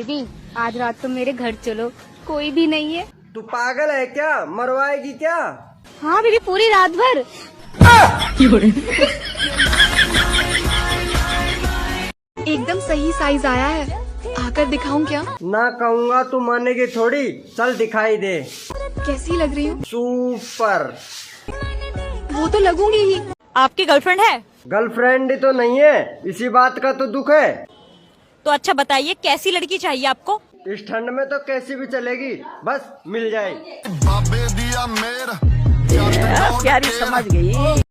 Baby आज रात तो मेरे घर चलो, कोई भी नहीं है। तू पागल है क्या? मरवाएगी क्या? हाँ बेबी पूरी रात भर। एकदम सही साइज आया है, आकर दिखाऊं क्या? ना कहूँगा तो मानेगी थोड़ी। चल दिखाई दे। कैसी लग रही हूँ? सुपर। वो तो लगूंगी ही। आपकी गर्लफ्रेंड है? गर्लफ्रेंड तो नहीं है, इसी बात का तो दुख है। तो अच्छा बताइए कैसी लड़की चाहिए आपको? इस ठंड में तो कैसी भी चलेगी, बस मिल जाए। प्यारी समझ गई।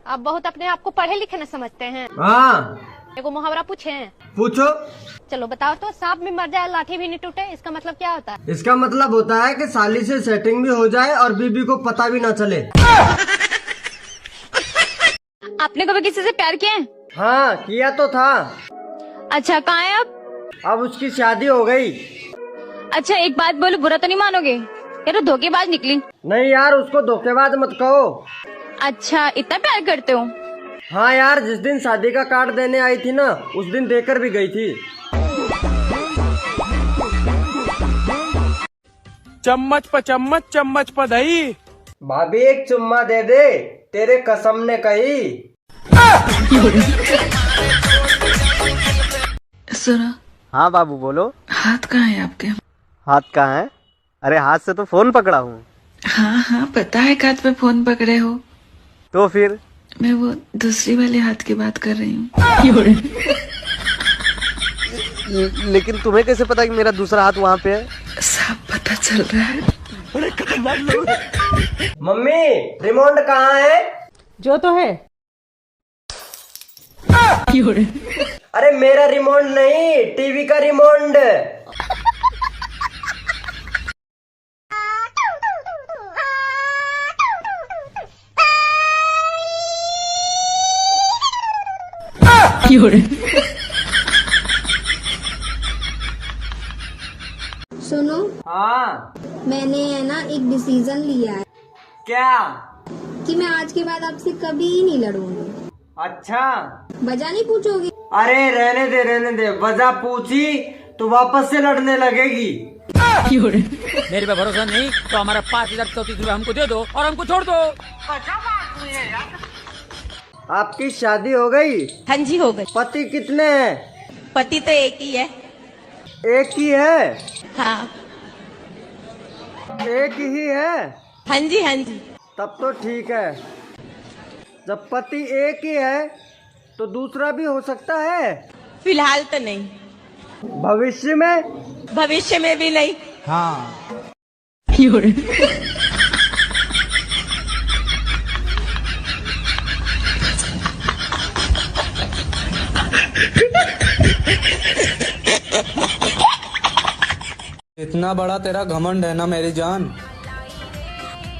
आप बहुत अपने आप को पढ़े लिखे न समझते हैं। हाँ एगो मुहावरा पूछे हैं? पूछो। चलो बताओ तो। सांप भी मर जाए लाठी भी नहीं टूटे, इसका मतलब क्या होता है? इसका मतलब होता है कि साली से सेटिंग भी हो जाए और बीबी को पता भी ना चले। आपने कभी किसी से प्यार किया है? हाँ किया तो था। अच्छा कहाँ है अब? अब उसकी शादी हो गई। अच्छा एक बात बोलो, बुरा तो नहीं मानोगे? ये तो धोखेबाज निकली। नहीं यार, उसको धोखेबाज मत कहो। अच्छा इतना प्यार करते हो? हाँ यार, जिस दिन शादी का कार्ड देने आई थी ना, उस दिन देकर भी गई थी। चम्मच प चम्मच, चम्मच प दही। भाभी एक चुम्मा दे दे, तेरे कसम ने कही। सुनो। हाँ बाबू बोलो। हाथ कहाँ है आपके? हाथ कहाँ है? अरे हाथ से तो फोन पकड़ा हूँ। हाँ हाँ पता है, हाथ पे फोन पकड़े हो। तो फिर? मैं वो दूसरी वाले हाथ की बात कर रही हूँ। लेकिन तुम्हें कैसे पता कि मेरा दूसरा हाथ वहाँ पे है? सब पता चल रहा है। मम्मी रिमोट कहाँ है? जो तो है। अरे मेरा रिमोट नहीं, टीवी का रिमोट। सुनो। हाँ मैंने है ना एक डिसीजन लिया है क्या? कि मैं आज के बाद आपसे कभी नहीं लड़ूंगी। अच्छा। वजह नहीं पूछोगी? अरे रहने दे, वजह पूछी तो वापस से लड़ने लगेगी। मेरे पे भरोसा नहीं तो हमारा 5,034 रुपए हमको दे दो और हमको छोड़ दो। आपकी शादी हो गई? हाँ जी हो गई। पति कितने हैं? पति तो एक ही है। एक ही है? हाँ एक ही है? हाँ जी हाँ जी। तब तो ठीक है। जब पति एक ही है तो दूसरा भी हो सकता है? फिलहाल तो नहीं। भविष्य में? भविष्य में भी नहीं। हाँ। इतना बड़ा तेरा घमंड है ना मेरी जान,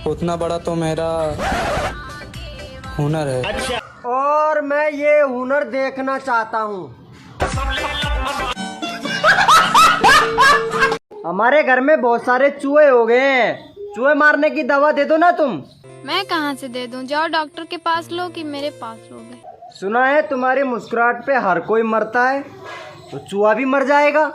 उतना बड़ा तो मेरा हुनर है। अच्छा। और मैं ये हुनर देखना चाहता हूँ। हमारे घर में बहुत सारे चूहे हो गए हैं, चूहे मारने की दवा दे दो ना तुम। मैं कहाँ से दे दूँ? जाओ डॉक्टर के पास लो कि मेरे पास लोगे। सुना है तुम्हारी मुस्कुराहट पे हर कोई मरता है, तो चूहा भी मर जाएगा।